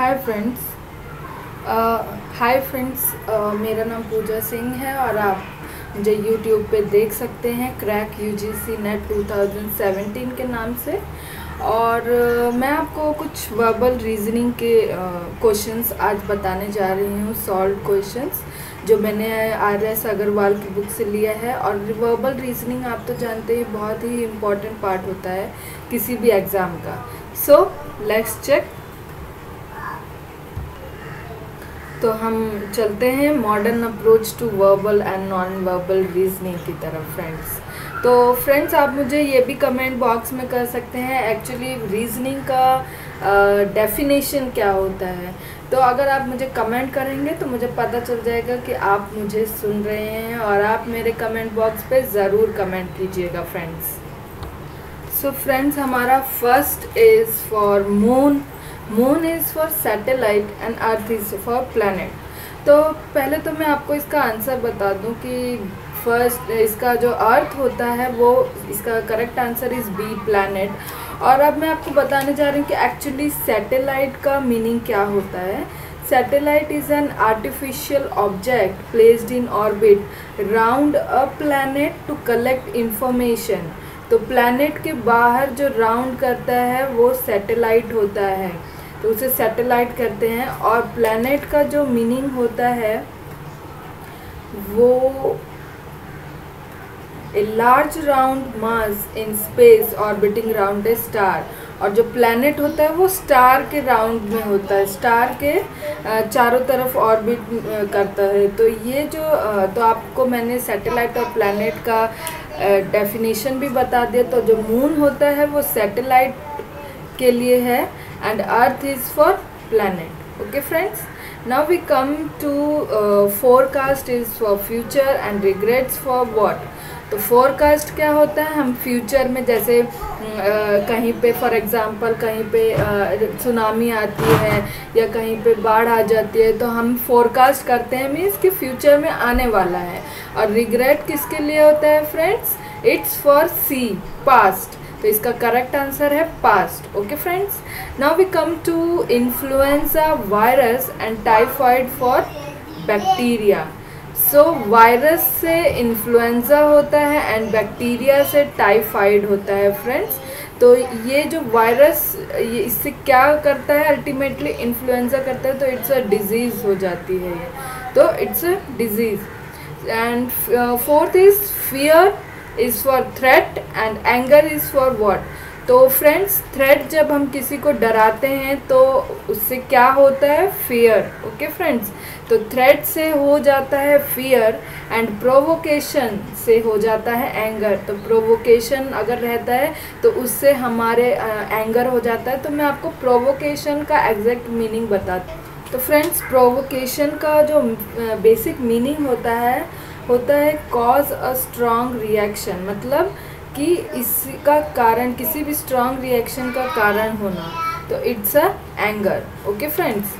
Hi friends. मेरा नाम पूजा सिंह है और आप मुझे यूट्यूब पे देख सकते हैं क्रैक यूजीसी नेट 2017 के नाम से। और मैं आपको कुछ वर्बल रीजनिंग के क्वेश्चंस आज बताने जा रही हूँ, सॉल्व क्वेश्चंस जो मैंने RS अग्रवाल की बुक से लिया है। और वर्बल रीजनिंग आप तो जानते हैं बहुत ही इम्पॉर्टेंट पार्ट होता है किसी भी एग्ज़ाम का। So let's check. तो हम चलते हैं modern approach to verbal and non verbal reasoning की तरफ फ्रेंड्स। तो फ्रेंड्स आप मुझे ये भी कमेंट बॉक्स में कर सकते हैं एक्चुअली रीजनिंग का डेफिनेशन क्या होता है। तो अगर आप मुझे कमेंट करेंगे तो मुझे पता चल जाएगा कि आप मुझे सुन रहे हैं और आप मेरे कमेंट बॉक्स पे ज़रूर कमेंट कीजिएगा फ्रेंड्स। सो फ्रेंड्स हमारा first is for moon. Moon is for satellite and earth is for planet. तो पहले तो मैं आपको इसका आंसर बता दूं कि फर्स्ट इसका जो अर्थ होता है वो इसका correct answer is B, planet. और अब मैं आपको बताने जा रही हूँ कि एक्चुअली सैटेलाइट का मीनिंग क्या होता है। Satellite is an artificial object placed in orbit round a planet to collect information. तो प्लैनेट के बाहर जो राउंड करता है वो सैटेलाइट होता है, तो उसे सैटेलाइट कहते हैं। और प्लैनेट का जो मीनिंग होता है वो a large round mass in space orbiting round A star. और जो प्लैनेट होता है वो स्टार के राउंड में होता है, स्टार के चारों तरफ ऑर्बिट करता है। तो ये जो तो आपको मैंने सैटेलाइट और प्लैनेट का डेफिनेशन भी बता दिया। तो जो मून होता है वो सैटेलाइट के लिए है and earth is for planet. Okay friends, now we come to forecast is for future and regrets for what. तो फोरकास्ट क्या होता है, हम फ्यूचर में जैसे कहीं पे फॉर एग्जांपल कहीं पे सुनामी आती है या कहीं पे बाढ़ आ जाती है तो हम फोरकास्ट करते हैं, मीन्स कि फ्यूचर में आने वाला है। और रिग्रेट किसके लिए होता है friends, it's for C, past. तो इसका करेक्ट आंसर है past. Okay friends, now we come to influenza virus and typhoid for bacteria. So virus से इन्फ्लुएंजा होता है एंड बैक्टीरिया से टाइफाइड होता है फ्रेंड्स। तो ये जो वायरस ये इससे क्या करता है, अल्टीमेटली इन्फ्लुएंजा करता है, तो इट्स अ डिजीज़ हो जाती है ये, तो it's a disease. And fourth is fear is for threat and anger is for what. तो फ्रेंड्स थ्रेट जब हम किसी को डराते हैं तो उससे क्या होता है, फियर। ओके फ्रेंड्स, तो थ्रेट से हो जाता है फियर एंड प्रोवोकेशन से हो जाता है एंगर। तो प्रोवोकेशन अगर रहता है तो उससे हमारे एंगर हो जाता है। तो मैं आपको प्रोवोकेशन का एग्जैक्ट मीनिंग बताती हूँ। तो फ्रेंड्स प्रोवोकेशन का जो बेसिक मीनिंग होता है कॉज अ स्ट्रॉन्ग रिएक्शन, मतलब कि इसका कारण किसी भी स्ट्रॉन्ग रिएक्शन का कारण होना, तो it's a anger. Okay friends,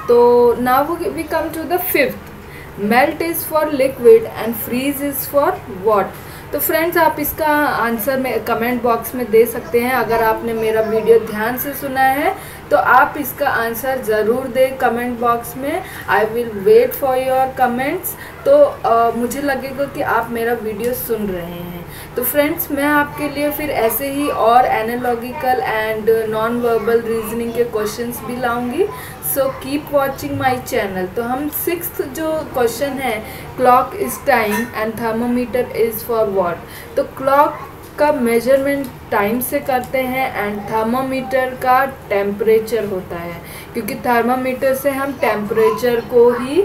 तो now we come to the fifth. Melt is for liquid and freeze is for what. तो फ्रेंड्स आप इसका आंसर में कमेंट बॉक्स में दे सकते हैं। अगर आपने मेरा वीडियो ध्यान से सुना है तो आप इसका आंसर ज़रूर दें कमेंट बॉक्स में। I will wait for your comments. तो मुझे लगेगा कि आप मेरा वीडियो सुन रहे हैं। तो फ्रेंड्स मैं आपके लिए फिर ऐसे ही और analogical and non verbal reasoning के क्वेश्चंस भी लाऊंगी। So keep watching my channel. तो हम सिक्स्थ जो क्वेश्चन है, clock is time and thermometer is for what. तो क्लॉक का मेजरमेंट टाइम से करते हैं एंड थर्मोमीटर का टेम्परेचर होता है, क्योंकि थर्मोमीटर से हम टेम्परेचर को ही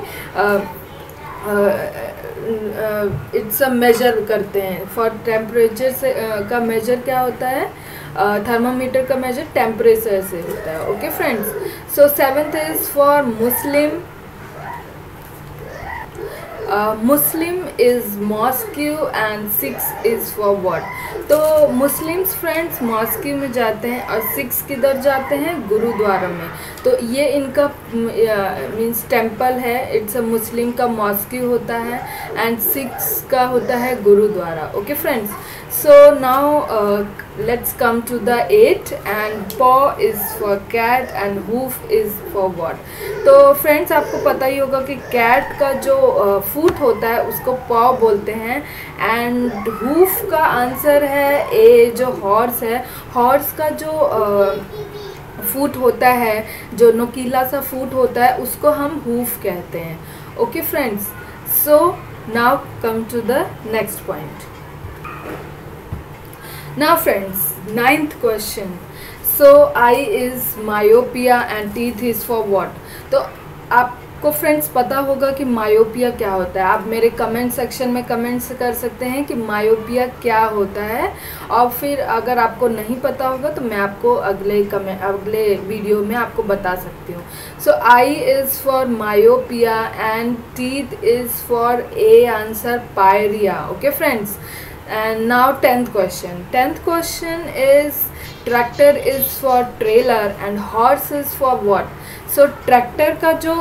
इट्स अ मेजर करते हैं। फॉर टेम्परेचर से का मेजर क्या होता है, थर्मामीटर का मेजर टेम्परेचर से होता है। Okay friends, so seventh is for Muslim. Muslim is mosque and six is for what. तो मुस्लिम्स फ्रेंड्स मॉस्क्यू में जाते हैं और सिक्स किधर जाते हैं, गुरुद्वारा में। तो ये इनका मीन्स टेम्पल है। इट्स अ मुस्लिम का मॉस्क्यू होता है एंड सिक्स का होता है gurdwara. Okay friends, so now Let's come to the 8 and paw is for cat and hoof is for what. तो फ्रेंड्स आपको पता ही होगा कि कैट का जो फुट होता है उसको paw बोलते हैं एंड hoof का आंसर है ए जो हॉर्स है। हॉर्स का जो फुट होता है, जो नुकीला सा फुट होता है, उसको हम hoof कहते हैं। Okay friends, so now come to the next point. Now friends, 9th question. So eye is myopia and teeth is for what? तो आपको फ्रेंड्स पता होगा कि मायोपिया क्या होता है। आप मेरे कमेंट सेक्शन में कमेंट्स कर सकते हैं कि मायोपिया क्या होता है, और फिर अगर आपको नहीं पता होगा तो मैं आपको अगले वीडियो में आपको बता सकती हूँ। So I is for myopia and teeth is for a answer pyorrhea. Okay friends, and now 10th question. 10th question is tractor is for trailer and horse is for what? So tractor का जो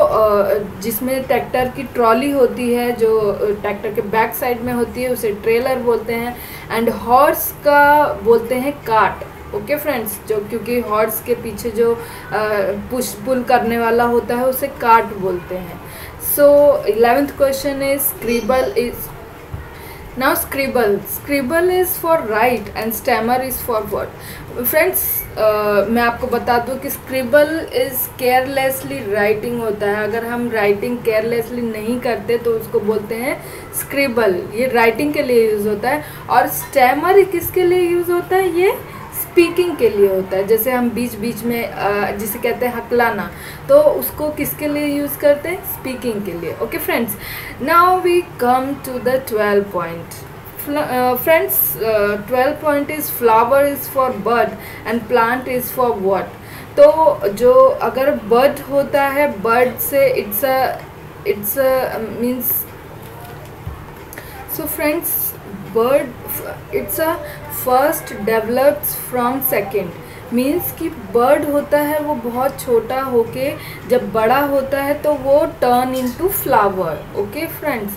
जिसमें tractor की trolley होती है, जो tractor के back side में होती है, उसे ट्रेलर बोलते हैं एंड हॉर्स का बोलते हैं कार्ट। ओके फ्रेंड्स, जो क्योंकि हॉर्स के पीछे जो पुश पुल करने वाला होता है उसे कार्ट बोलते हैं। सो 11th question is scribble is now scribble is for write and stammer is for what? Friends मैं आपको बता दूं कि scribble is carelessly writing होता है। अगर हम राइटिंग केयरलेसली नहीं करते तो उसको बोलते हैं scribble। ये राइटिंग के लिए यूज़ होता है। और stammer किसके लिए यूज़ होता है? ये स्पीकिंग के लिए होता है। जैसे हम बीच बीच में जिसे कहते हैं हकलाना, तो उसको किसके लिए यूज़ करते हैं? स्पीकिंग के लिए। Okay friends, now we come to the 12 point. Friends 12 point is flower is for bird and plant is for what? तो जो अगर बर्ड होता है, बर्ड से it's means, so friends bird it's a first develops from second, means कि bird होता है वो बहुत छोटा होके जब बड़ा होता है तो वो turn into flower. Okay friends,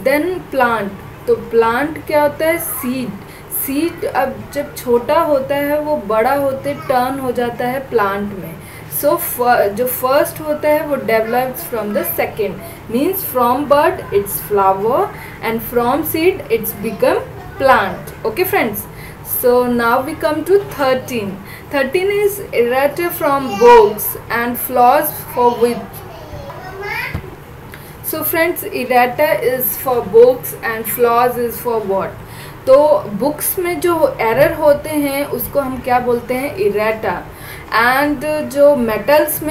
then plant, तो प्लांट क्या होता है? सीड अब जब छोटा होता है वो बड़ा होते टर्न हो जाता है प्लांट में। सो जो फर्स्ट होता है वो develops from the second, means from bird it's flower and from seed it's become plant. Okay friends, so now we come to 13. 13 is errata from books and flaws for which? So friends, errata is for books and flaws is for what? तो books में जो error होते हैं उसको हम क्या बोलते हैं? इरेटा। एंड जो मेटल्स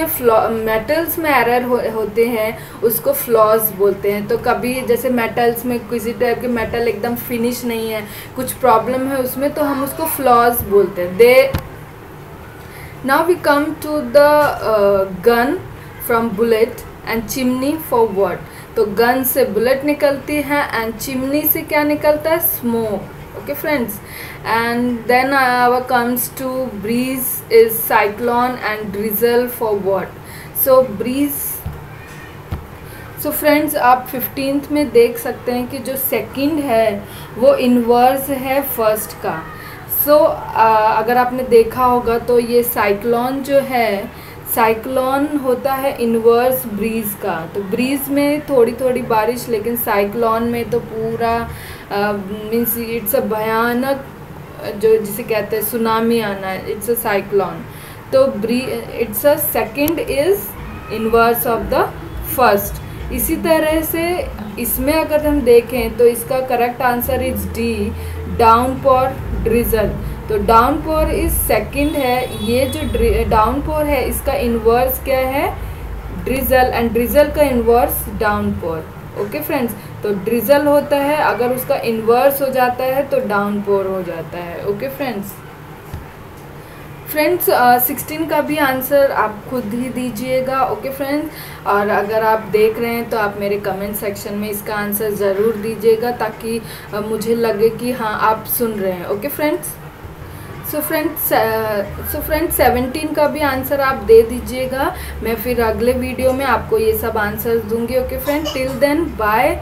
में एरर होते हैं उसको फ्लॉज बोलते हैं। तो कभी जैसे मेटल्स में किसी टाइप के मेटल एकदम फिनिश नहीं है, कुछ प्रॉब्लम है उसमें, तो हम उसको फ्लॉज बोलते हैं। Now we come to the gun from bullet and chimney for what? तो गन से बुलेट निकलती है एंड चिमनी से क्या निकलता है? Smoke. Okay friends, and then our comes to breeze is cyclone and drizzle for what? So breeze, so friends आप 15th में देख सकते हैं कि जो सेकंड है वो इन्वर्स है फर्स्ट का। सो अगर आपने देखा होगा तो ये साइक्लोन जो है, साइक्लोन होता है इन्वर्स ब्रीज का। तो ब्रीज में थोड़ी थोड़ी बारिश, लेकिन साइक्लोन में तो पूरा मीन्स इट्स अ भयानक, जो जिसे कहते हैं सुनामी आना, इट्स अ साइक्लोन। तो it's a second is inverse of the first. इसी तरह से इसमें अगर हम देखें तो इसका correct answer is D, downpour drizzle. तो डाउनपोर इज सेकंड है। ये जो डाउनपोर है इसका इन्वर्स क्या है? ड्रिजल, एंड ड्रिजल का इन्वर्स डाउनपोर। ओके फ्रेंड्स, तो ड्रिजल होता है, अगर उसका इन्वर्स हो जाता है तो डाउनपोर हो जाता है। ओके फ्रेंड्स, 16 का भी आंसर आप खुद ही दीजिएगा। ओके फ्रेंड्स, और अगर आप देख रहे हैं तो आप मेरे कमेंट सेक्शन में इसका आंसर ज़रूर दीजिएगा ताकि मुझे लगे कि हाँ आप सुन रहे हैं। ओके फ्रेंड्स, सो फ्रेंड्स 17 का भी आंसर आप दे दीजिएगा। मैं फिर अगले वीडियो में आपको ये सब आंसर्स दूंगी। Okay friends, till then bye.